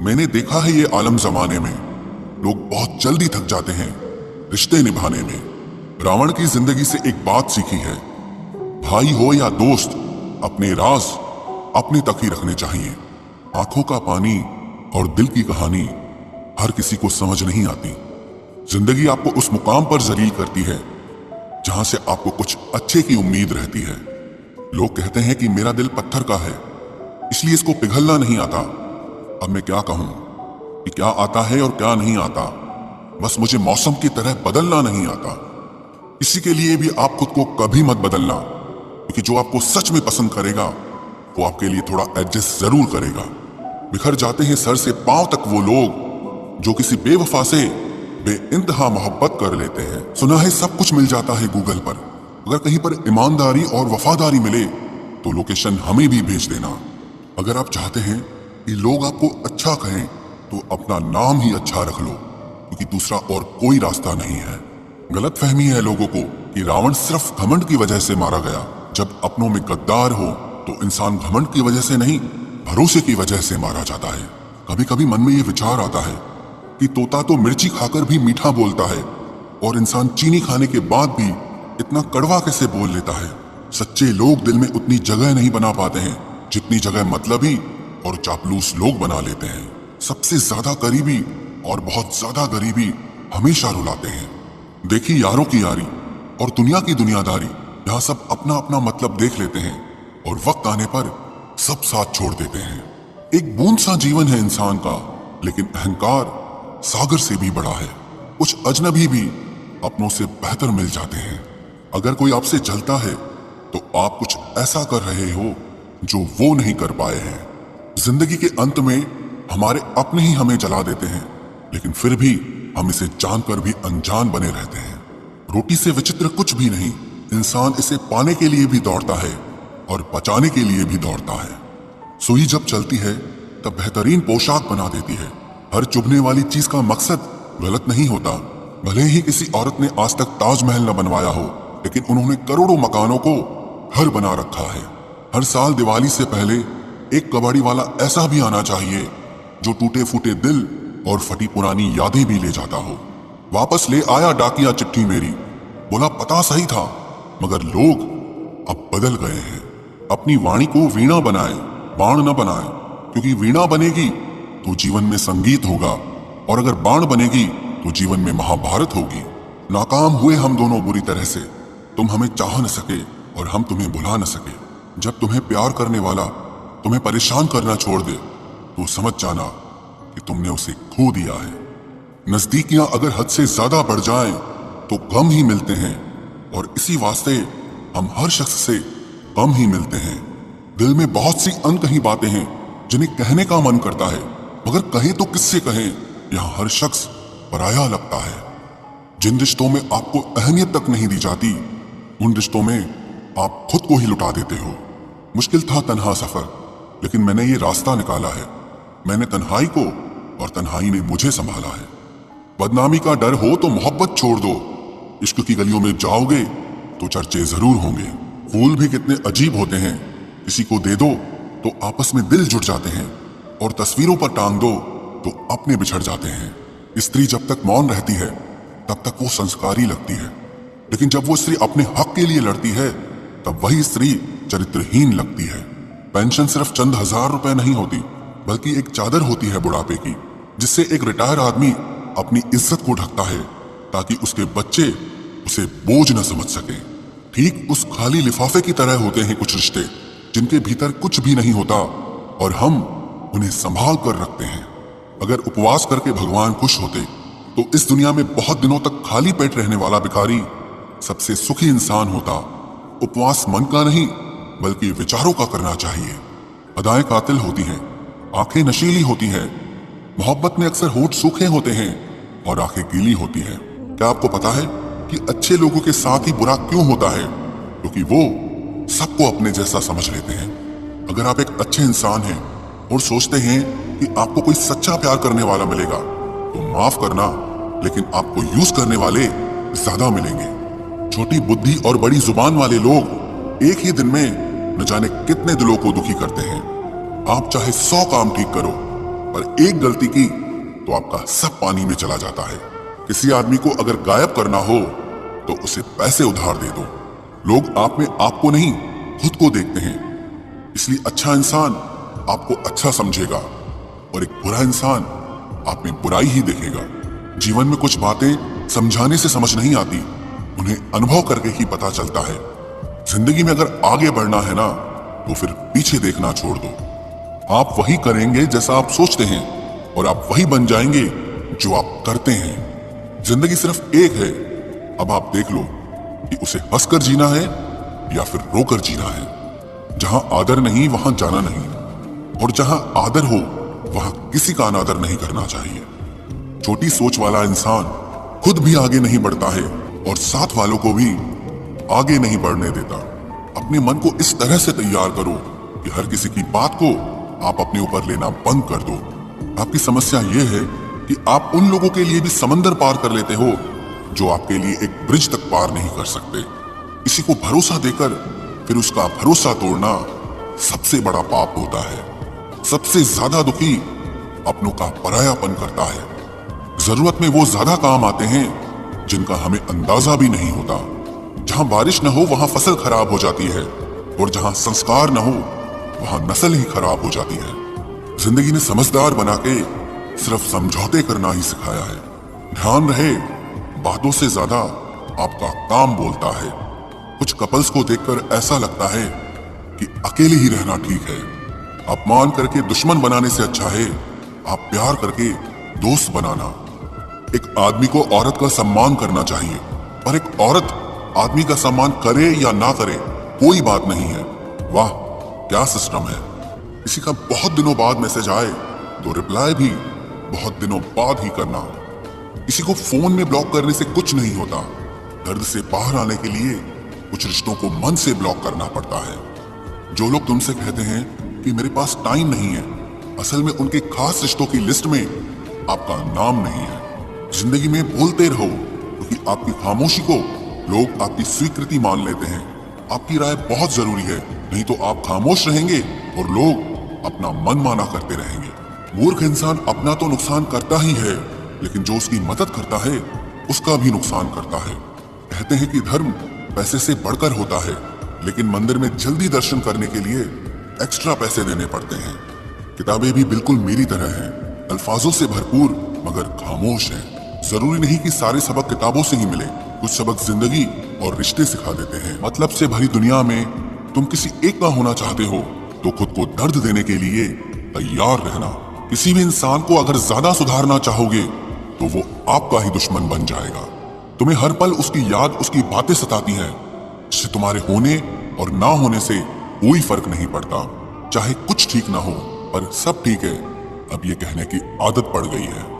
मैंने देखा है ये आलम जमाने में लोग बहुत जल्दी थक जाते हैं रिश्ते निभाने में। रावण की जिंदगी से एक बात सीखी है, भाई हो या दोस्त, अपने राज अपने तक ही रखने चाहिए। आंखों का पानी और दिल की कहानी हर किसी को समझ नहीं आती। जिंदगी आपको उस मुकाम पर जलील करती है जहां से आपको कुछ अच्छे की उम्मीद रहती है। लोग कहते हैं कि मेरा दिल पत्थर का है इसलिए इसको पिघलना नहीं आता। अब मैं क्या कहूं कि क्या आता है और क्या नहीं आता। बस मुझे मौसम की तरह बदलना नहीं आता। इसी के लिए भी आप खुद को कभी मत बदलना, क्योंकि जो आपको सच में पसंद करेगा वो आपके लिए थोड़ा एडजस्ट जरूर करेगा। बिखर जाते हैं सर से पांव तक वो लोग जो किसी बेवफा से बेइंतहा मोहब्बत कर लेते हैं। सुना है सब कुछ मिल जाता है गूगल पर, अगर कहीं पर ईमानदारी और वफादारी मिले तो लोकेशन हमें भी भेज देना। अगर आप चाहते हैं कि लोग आपको अच्छा कहें तो अपना नाम ही अच्छा रख लो, क्योंकि दूसरा और कोई रास्ता नहीं है। गलतफहमी है लोगों को कि रावण सिर्फ घमंड की वजह से मारा गया। जब अपनों में गद्दार हो तो इंसान घमंड की वजह से नहीं, भरोसे की वजह से मारा जाता है। कभी कभी मन में ये विचार आता है कि तोता तो मिर्ची खाकर भी मीठा बोलता है और इंसान चीनी खाने के बाद भी इतना कड़वा कैसे बोल लेता है। सच्चे लोग दिल में उतनी जगह नहीं बना पाते हैं जितनी जगह मतलबी और चापलूस लोग बना लेते हैं। सबसे ज्यादा करीबी और बहुत ज्यादा गरीबी हमेशा रुलाते हैं। देखी यारों की यारी और दुनिया की दुनियादारी, यहाँ सब अपना अपना मतलब देख लेते हैं और वक्त आने पर सब साथ छोड़ देते हैं। एक बूंद सा जीवन है इंसान का, लेकिन अहंकार सागर से भी बड़ा है। कुछ अजनबी भी अपनों से बेहतर मिल जाते हैं। अगर कोई आपसे जलता है तो आप कुछ ऐसा कर रहे हो जो वो नहीं कर पाए हैं। जिंदगी के अंत में हमारे अपने ही हमें जला देते हैं, लेकिन फिर भी हम इसे जानकर भी अनजान बने रहते हैं। रोटी से विचित्र कुछ भी नहीं, इंसान इसे पाने के लिए भी दौड़ता है और बचाने के लिए भी दौड़ता है। सुई जब चलती है तब बेहतरीन पोशाक बना देती है। हर चुभने वाली चीज का मकसद गलत नहीं होता। भले ही किसी औरत ने आज तक ताजमहल न बनवाया हो, लेकिन उन्होंने करोड़ों मकानों को घर बना रखा है। हर साल दिवाली से पहले एक कबाड़ी वाला ऐसा भी आना चाहिए जो टूटे फूटे दिल और फटी पुरानी यादें भी ले जाता हो। वापस ले आया डाकिया चिट्ठी मेरी, बोला पता सही था मगर लोग अब बदल गए हैं। अपनी वाणी को वीणा बनाए, बाण न बनाए, क्योंकि वीणा बनेगी तो जीवन में संगीत होगा और अगर बाण बनेगी तो जीवन में महाभारत होगी। नाकाम हुए हम दोनों बुरी तरह से, तुम हमें चाह न सके और हम तुम्हें भुला न सके। जब तुम्हें प्यार करने वाला तुम्हें परेशान करना छोड़ दे तो समझ जाना कि तुमने उसे खो दिया है। नजदीकियां अगर हद से ज्यादा बढ़ जाएं तो गम ही मिलते हैं, और इसी वास्ते हम हर शख्स से कम ही मिलते हैं। दिल में बहुत सी अनकही बातें हैं जिन्हें कहने का मन करता है, मगर कहें तो किससे कहें, यहाँ हर शख्स पराया लगता है। जिन रिश्तों में आपको अहमियत तक नहीं दी जाती, उन रिश्तों में आप खुद को ही लुटा देते हो। मुश्किल था तन्हा सफर, लेकिन मैंने ये रास्ता निकाला है। मैंने तन्हाई को और तन्हाई ने मुझे संभाला है। बदनामी का डर हो तो मोहब्बत छोड़ दो, इश्क की गलियों में जाओगे तो चर्चे जरूर होंगे। फूल भी कितने अजीब होते हैं, किसी को दे दो तो आपस में दिल जुड़ जाते हैं, और तस्वीरों पर टांग दो तो अपने बिछड़ जाते हैं। स्त्री जब तक मौन रहती है तब तक वो संस्कारी लगती है, लेकिन जब वो स्त्री अपने हक के लिए लड़ती है तब वही स्त्री चरित्रहीन लगती है। पेंशन सिर्फ चंद हजार रुपए नहीं होती, बल्कि एक चादर होती है बुढ़ापे की, जिससे एक रिटायर आदमी अपनी इज्जत को ढकता है ताकि उसके बच्चे उसे बोझ न समझ सके। ठीक उस खाली लिफाफे की तरह होते हैं कुछ रिश्ते जिनके भीतर कुछ भी नहीं होता और हम उन्हें संभाल कर रखते हैं। अगर उपवास करके भगवान खुश होते तो इस दुनिया में बहुत दिनों तक खाली पेट रहने वाला भिखारी सबसे सुखी इंसान होता। उपवास मन का नहीं बल्कि विचारों का करना चाहिए। अदाएं कातिल होती हैं, आंखें नशीली होती हैं। मोहब्बत में अक्सर होठ सूखे होते हैं और आंखें गीली होती हैं। क्या आपको पता है कि अच्छे लोगों के साथ ही बुरा क्यों होता है? क्योंकि वो सबको अपने जैसा समझ लेते हैं। अगर आप एक अच्छे इंसान हैं और सोचते हैं कि आपको कोई सच्चा प्यार करने वाला मिलेगा तो माफ करना, लेकिन आपको यूज करने वाले ज्यादा मिलेंगे। छोटी बुद्धि और बड़ी जुबान वाले लोग एक ही दिन में न जाने कितने दिलों को दुखी करते हैं। आप चाहे 100 काम ठीक करो, पर एक गलती की तो आपका सब पानी में चला जाता है। किसी आदमी को अगर गायब करना हो तो उसे पैसे उधार दे दो। लोग आप में आपको नहीं खुद को देखते हैं, इसलिए अच्छा इंसान आपको अच्छा समझेगा और एक बुरा इंसान आप में बुराई ही देखेगा। जीवन में कुछ बातें समझाने से समझ नहीं आती, उन्हें अनुभव करके ही पता चलता है। जिंदगी में अगर आगे बढ़ना है ना तो फिर पीछे देखना छोड़ दो। आप वही करेंगे जैसा आप सोचते हैं और आप वही बन जाएंगे जो आप करते हैं। जिंदगी सिर्फ एक है, अब आप देख लो कि उसे हंसकर जीना है या फिर रोकर जीना है। जहां आदर नहीं वहां जाना नहीं, और जहां आदर हो वहां किसी का अनादर नहीं करना चाहिए। छोटी सोच वाला इंसान खुद भी आगे नहीं बढ़ता है और साथ वालों को भी आगे नहीं बढ़ने देता। अपने मन को इस तरह से तैयार करो कि हर किसी की बात को आप अपने ऊपर लेना बंद कर दो। आपकी समस्या यह है कि आप उन लोगों के लिए भी समंदर पार कर लेते हो जो आपके लिए एक ब्रिज तक पार नहीं कर सकते। किसी को भरोसा देकर फिर उसका भरोसा तोड़ना सबसे बड़ा पाप होता है। सबसे ज्यादा दुखी अपनों का परायापन करता है। जरूरत में वो ज्यादा काम आते हैं जिनका हमें अंदाजा भी नहीं होता। जहां बारिश न हो वहां फसल खराब हो जाती है, और जहां संस्कार न हो वहां नस्ल ही खराब हो जाती है। जिंदगी ने समझदार बना के सिर्फ समझौते करना ही सिखाया है। ध्यान रहे, बातों से ज्यादा आपका काम बोलता है। कुछ कपल्स को देखकर ऐसा लगता है कि अकेले ही रहना ठीक है। अपमान करके दुश्मन बनाने से अच्छा है आप प्यार करके दोस्त बनाना। एक आदमी को औरत का सम्मान करना चाहिए, पर एक औरत आदमी का सम्मान करे या ना करे कोई बात नहीं है। वाह क्या सिस्टम है। किसी का बहुत दिनों बाद मैसेज आए तो रिप्लाई भी बहुत दिनों बाद ही करना। किसी को फोन में ब्लॉक करने से कुछ नहीं होता। दर्द से बाहर आने के लिए कुछ रिश्तों को मन से ब्लॉक करना पड़ता है। जो लोग तुमसे कहते हैं कि मेरे पास टाइम नहीं है, असल में उनके खास रिश्तों की लिस्ट में आपका नाम नहीं है। जिंदगी में बोलते रहो, क्योंकि आपकी खामोशी को लोग आपकी स्वीकृति मान लेते हैं। आपकी राय बहुत जरूरी है, नहीं तो आप खामोश रहेंगे और लोग अपना मन माना करते रहेंगे। मूर्ख इंसान अपना तो नुकसान करता ही है, लेकिन जो उसकी मदद करता है उसका भी नुकसान करता है। कहते हैं कि धर्म पैसे से बढ़कर होता है, लेकिन मंदिर में जल्दी दर्शन करने के लिए एक्स्ट्रा पैसे देने पड़ते हैं। किताबें भी बिल्कुल मेरी तरह हैं, अल्फाजों से भरपूर मगर खामोश हैं। जरूरी नहीं कि सारे सबक किताबों से ही मिले, कुछ सबक जिंदगी और रिश्ते सिखा देते हैं। मतलब से भरी दुनिया में तुम किसी एक का होना चाहते हो तो खुद को दर्द देने के लिए तैयार रहना। किसी भी इंसान को अगर ज्यादा सुधारना चाहोगे तो वो आपका ही दुश्मन बन जाएगा। तुम्हें हर पल उसकी याद, उसकी बातें सताती हैं, जिससे तुम्हारे होने और ना होने से कोई फर्क नहीं पड़ता। चाहे कुछ ठीक ना हो पर सब ठीक है, अब ये कहने की आदत पड़ गई है।